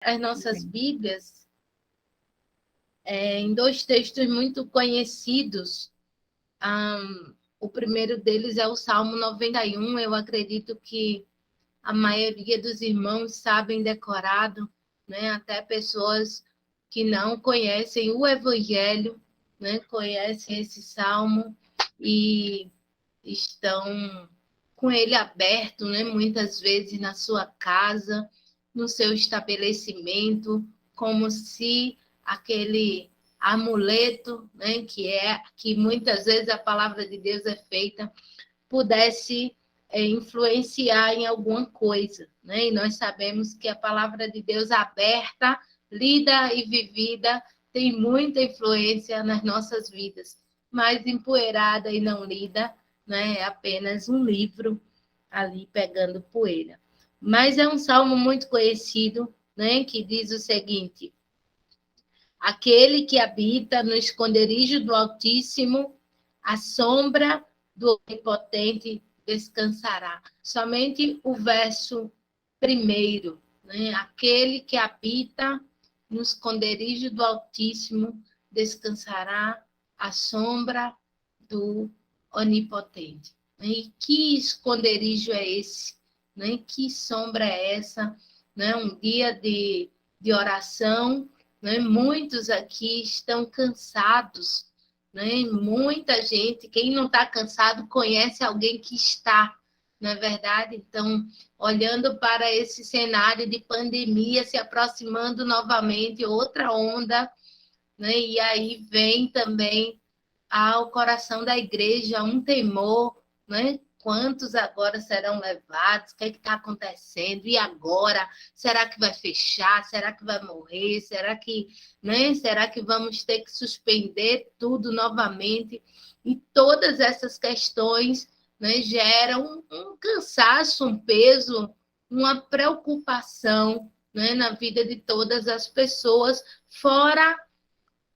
as nossas Bíblias, em dois textos muito conhecidos. O primeiro deles é o Salmo 91. Eu acredito que a maioria dos irmãos sabem decorado, né? Até pessoas que não conhecem o Evangelho, né? Conhecem esse salmo e estão com ele aberto, né? Muitas vezes na sua casa, no seu estabelecimento, como se aquele amuleto, né? Que muitas vezes a palavra de Deus é feita, pudesse influenciar em alguma coisa, né? E nós sabemos que a palavra de Deus aberta, lida e vivida tem muita influência nas nossas vidas, mas empoeirada e não lida, né? É apenas um livro ali pegando poeira. Mas é um salmo muito conhecido, né? Que diz o seguinte: aquele que habita no esconderijo do Altíssimo, a sombra do Onipotente descansará. Somente o verso primeiro, né? Aquele que habita no esconderijo do Altíssimo descansará à sombra do Onipotente. E que esconderijo é esse? Né? Que sombra é essa? Né? Um dia de oração, né? Muitos aqui estão cansados, né? Muita gente, quem não está cansado, conhece alguém que está, não é verdade? Então, olhando para esse cenário de pandemia se aproximando novamente, outra onda, né? E aí vem também ao coração da igreja um temor, né? Quantos agora serão levados? O que está acontecendo? E agora? Será que vai fechar? Será que vai morrer? Será que, né? Será que vamos ter que suspender tudo novamente? E todas essas questões, né, geram um cansaço, um peso, uma preocupação, né, na vida de todas as pessoas, fora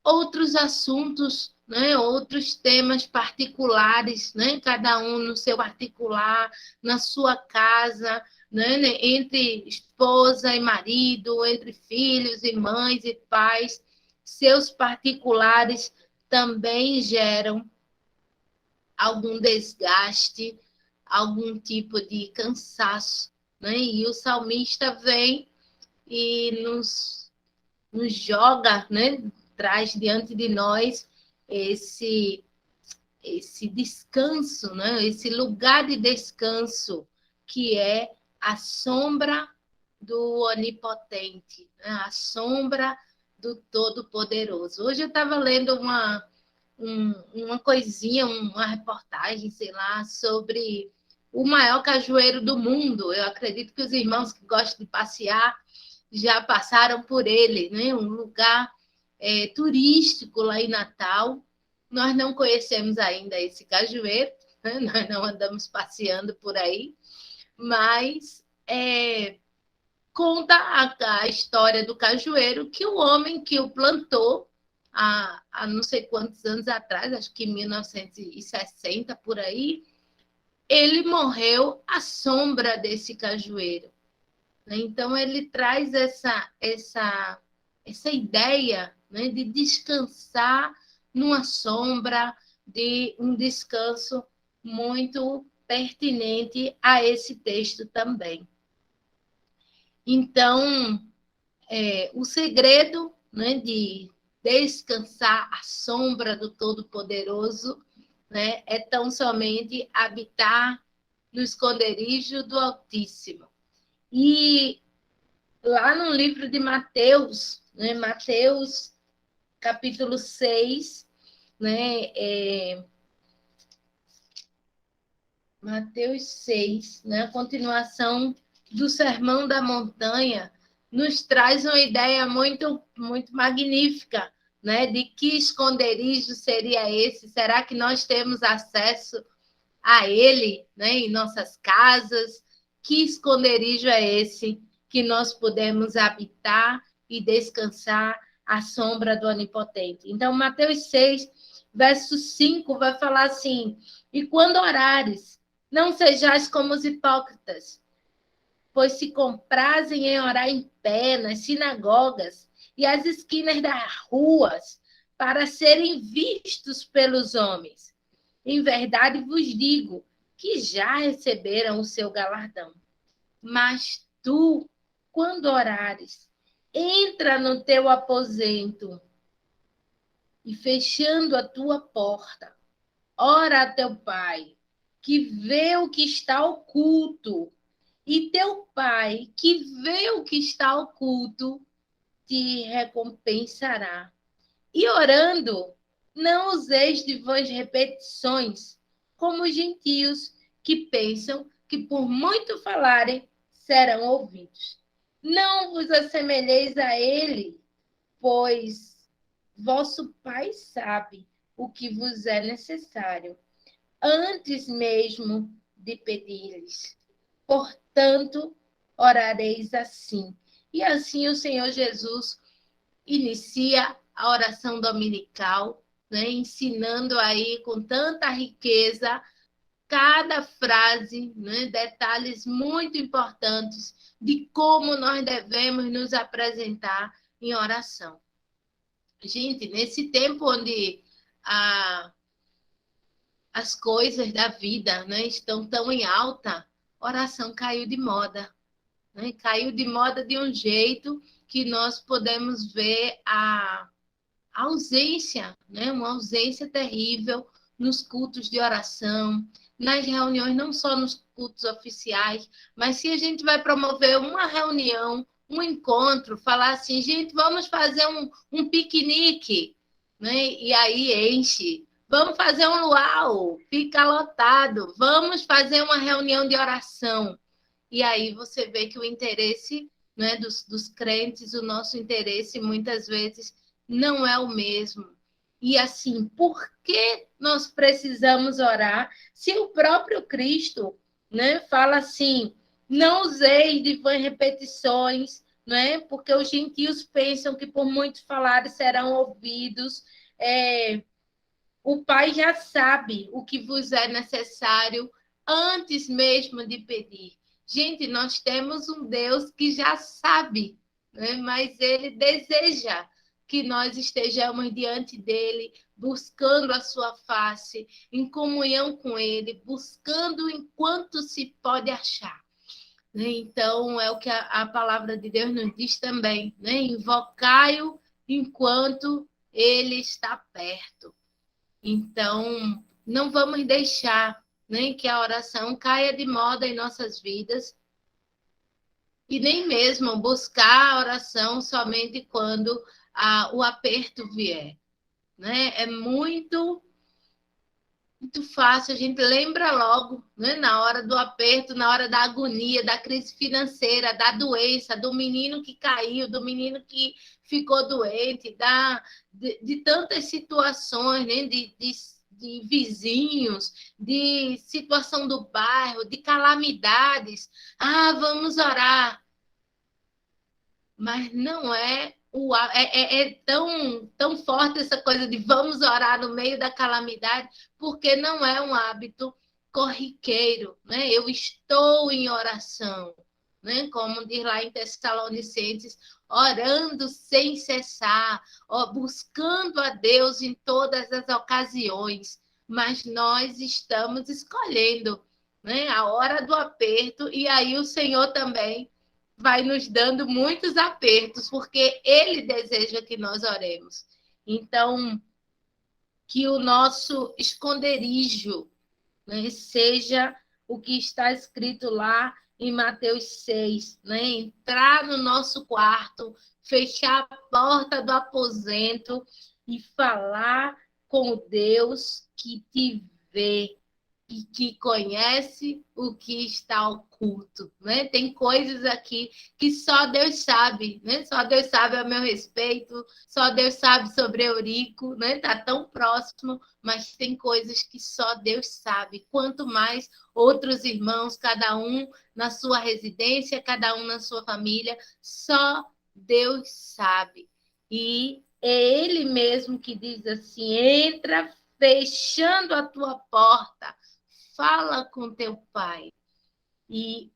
outros assuntos, né, outros temas particulares, né, cada um no seu particular, na sua casa, né, entre esposa e marido, entre filhos e mães e pais, seus particulares também geram algum desgaste, algum tipo de cansaço, né? E o salmista vem e nos joga, né? Traz diante de nós esse descanso, né? Esse lugar de descanso que é a sombra do Onipotente, né? A sombra do Todo-Poderoso. Hoje eu estava lendo uma coisinha, uma reportagem, sei lá, sobre o maior cajueiro do mundo. Eu acredito que os irmãos que gostam de passear já passaram por ele, né? Um lugar turístico lá em Natal. Nós não conhecemos ainda esse cajueiro, né? Nós não andamos passeando por aí, mas conta a história do cajueiro, que o homem que o plantou há não sei quantos anos atrás, acho que em 1960 por aí, ele morreu à sombra desse cajueiro. Então, ele traz essa ideia, né, de descansar numa sombra, de um descanso muito pertinente a esse texto também. Então, o segredo, né, de descansar à sombra do Todo-Poderoso, né, é tão somente habitar no esconderijo do Altíssimo. E lá no livro de Mateus, né, Mateus capítulo 6, né, Mateus 6, né, a continuação do Sermão da Montanha, nos traz uma ideia muito, muito magnífica, né, de que esconderijo seria esse? Será que nós temos acesso a ele, né, em nossas casas? Que esconderijo é esse que nós podemos habitar e descansar à sombra do Onipotente? Então, Mateus 6, verso 5, vai falar assim: e quando orares, não sejais como os hipócritas, pois se comprazem em orar em pé nas sinagogas e às esquinas das ruas, para serem vistos pelos homens. Em verdade vos digo que já receberam o seu galardão. Mas tu, quando orares, entra no teu aposento e, fechando a tua porta, ora a teu pai, que vê o que está oculto, e teu pai, que vê o que está oculto, te recompensará. E orando, não useis de vós repetições, como os gentios, que pensam que por muito falarem serão ouvidos. Não vos assemelheis a ele, pois vosso Pai sabe o que vos é necessário, antes mesmo de pedir-lhes. Portanto, orareis assim. E assim o Senhor Jesus inicia a oração dominical, né, ensinando aí com tanta riqueza cada frase, né, detalhes muito importantes de como nós devemos nos apresentar em oração. Gente, nesse tempo onde as coisas da vida, né, estão tão em alta, oração caiu de moda. Né? Caiu de moda de um jeito que nós podemos ver a ausência, né? Uma ausência terrível nos cultos de oração, nas reuniões, não só nos cultos oficiais, mas se a gente vai promover uma reunião, um encontro, falar assim, gente, vamos fazer um piquenique, né? E aí enche. Vamos fazer um luau, fica lotado. Vamos fazer uma reunião de oração. E aí você vê que o interesse, né, dos crentes, o nosso interesse muitas vezes não é o mesmo. E assim, por que nós precisamos orar se o próprio Cristo, né, fala assim, não useis de vãs repetições, né, porque os gentios pensam que por muito falar serão ouvidos. O Pai já sabe o que vos é necessário antes mesmo de pedir. Gente, nós temos um Deus que já sabe, né? Mas ele deseja que nós estejamos diante dele, buscando a sua face, em comunhão com ele, buscando enquanto se pode achar. Então, é o que a palavra de Deus nos diz também, né? Invocai-o enquanto ele está perto. Então, não vamos deixar, né, que a oração caia de moda em nossas vidas e nem mesmo buscar a oração somente quando o aperto vier. Né? É muito fácil, a gente lembra logo, né, na hora do aperto, na hora da agonia, da crise financeira, da doença, do menino que caiu, do menino que ficou doente, de tantas situações, né, de vizinhos, de situação do bairro, de calamidades. Vamos orar. Mas não é tão forte essa coisa de vamos orar no meio da calamidade, porque não é um hábito corriqueiro, né? Eu estou em oração, né? Como diz lá em Tessalonicenses, orando sem cessar, buscando a Deus em todas as ocasiões, mas nós estamos escolhendo, né, a hora do aperto, e aí o Senhor também vai nos dando muitos apertos, porque ele deseja que nós oremos. Então, que o nosso esconderijo, né, seja o que está escrito lá em Mateus 6, né? Entrar no nosso quarto, fechar a porta do aposento e falar com Deus que te vê e que conhece o que está oculto, né? Tem coisas aqui que só Deus sabe, né? Só Deus sabe a meu respeito, só Deus sabe sobre Eurico, né? Tá tão próximo, mas tem coisas que só Deus sabe. Quanto mais outros irmãos, cada um na sua residência, cada um na sua família, só Deus sabe. E é Ele mesmo que diz assim: entra fechando a tua porta, fala com teu pai. E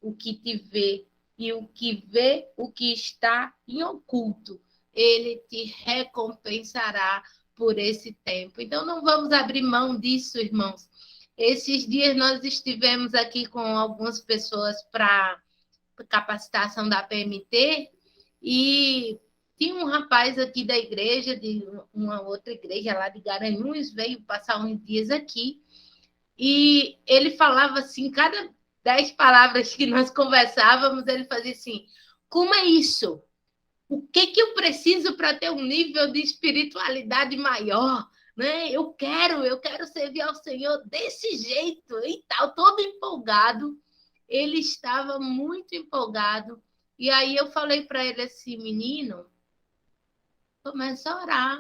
o que te vê, e o que vê o que está em oculto, ele te recompensará por esse tempo. Então, não vamos abrir mão disso, irmãos. Esses dias nós estivemos aqui com algumas pessoas para capacitação da PMT e tinha um rapaz aqui da igreja, de uma outra igreja lá de Garanhuns, veio passar uns dias aqui e ele falava assim, cada 10 palavras que nós conversávamos, ele fazia assim, como é isso? O que eu preciso para ter um nível de espiritualidade maior? Né? Eu quero servir ao Senhor desse jeito e tal, todo empolgado. Ele estava muito empolgado. E aí eu falei para ele assim, menino, começa a orar,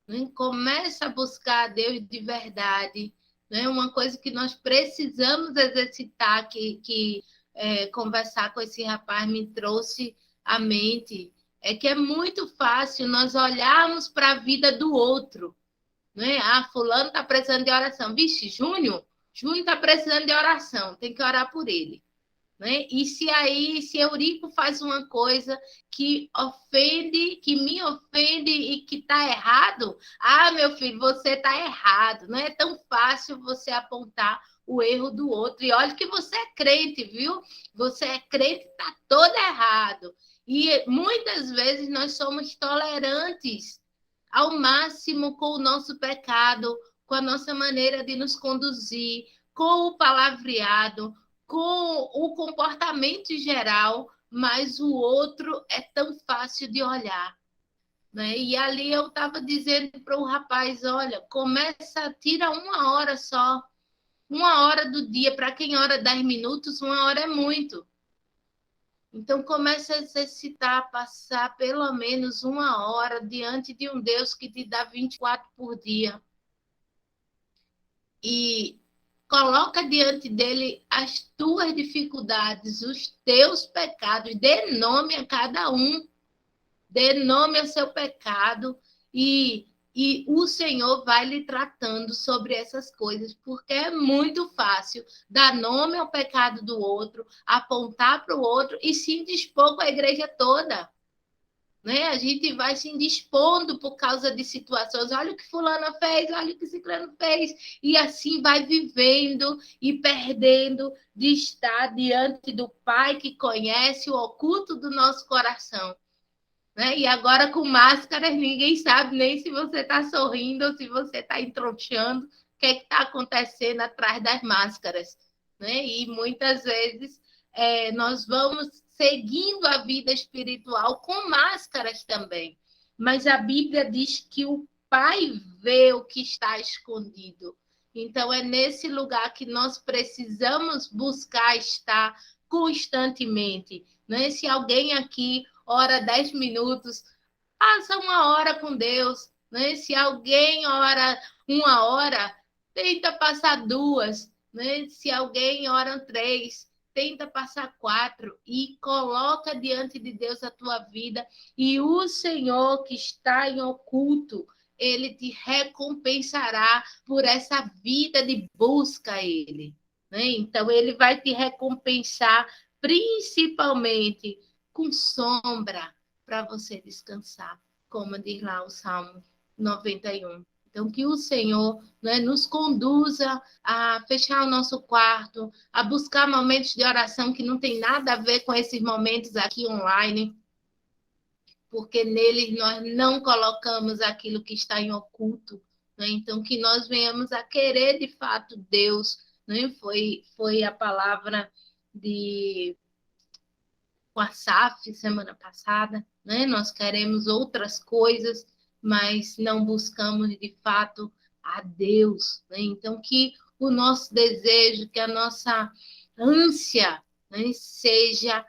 né? Começa a buscar a Deus de verdade. Né? Uma coisa que nós precisamos exercitar, conversar com esse rapaz me trouxe à mente, é que é muito fácil nós olharmos para a vida do outro. Né? Ah, fulano está precisando de oração. Vixe, Júnior está precisando de oração, tem que orar por ele. Né? E se Eurico faz uma coisa que ofende, que me ofende e que está errado, ah, meu filho, você está errado. Não é tão fácil você apontar o erro do outro. E olha que você é crente, viu? Você é crente, está todo errado. E muitas vezes nós somos tolerantes ao máximo com o nosso pecado, com a nossa maneira de nos conduzir, com o palavreado, com o comportamento geral, mas o outro é tão fácil de olhar. Né? E ali eu estava dizendo para o rapaz, olha, tira 1 hora só, 1 hora do dia, para quem ora 10 minutos, 1 hora é muito. Então começa a exercitar, passar pelo menos 1 hora diante de um Deus que te dá 24 por dia. E coloca diante dele as tuas dificuldades, os teus pecados, dê nome a cada um, dê nome ao seu pecado e o Senhor vai lhe tratando sobre essas coisas, porque é muito fácil dar nome ao pecado do outro, apontar para o outro e se indispor com a igreja toda. Né? A gente vai se indispondo por causa de situações. Olha o que fulana fez, olha o que ciclano fez. E assim vai vivendo e perdendo de estar diante do Pai que conhece o oculto do nosso coração. Né? E agora com máscaras, ninguém sabe nem se você está sorrindo ou se você está entronchando. O que é que está acontecendo atrás das máscaras. Né? E muitas vezes nós vamos seguindo a vida espiritual com máscaras também. Mas a Bíblia diz que o Pai vê o que está escondido. Então, é nesse lugar que nós precisamos buscar estar constantemente. Né? Se alguém aqui ora 10 minutos, passa 1 hora com Deus. Né? Se alguém ora 1 hora, tenta passar 2. Né? Se alguém ora 3, tenta passar 4 e coloca diante de Deus a tua vida. E o Senhor que está em oculto, ele te recompensará por essa vida de busca a ele. Né? Então, ele vai te recompensar principalmente com sombra para você descansar, como diz lá o Salmo 91. Então, que o Senhor, né, nos conduza a fechar o nosso quarto, a buscar momentos de oração que não tem nada a ver com esses momentos aqui online, porque neles nós não colocamos aquilo que está em oculto. Né? Então, que nós venhamos a querer de fato Deus. Né? Foi a palavra com a SAF semana passada. Né? Nós queremos outras coisas, mas não buscamos de fato a Deus. Né? Então, que o nosso desejo, que a nossa ânsia, né, seja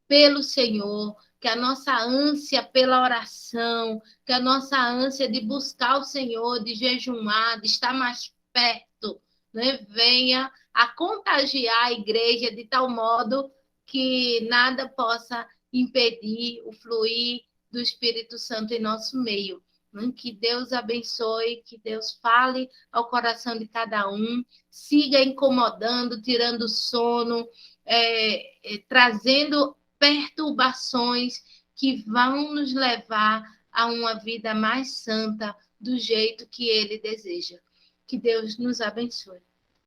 pelo Senhor, que a nossa ânsia pela oração, que a nossa ânsia de buscar o Senhor, de jejumar, de estar mais perto, né, venha a contagiar a igreja de tal modo que nada possa impedir o fluir do Espírito Santo em nosso meio. Que Deus abençoe, que Deus fale ao coração de cada um, siga incomodando, tirando sono, trazendo perturbações que vão nos levar a uma vida mais santa do jeito que Ele deseja. Que Deus nos abençoe.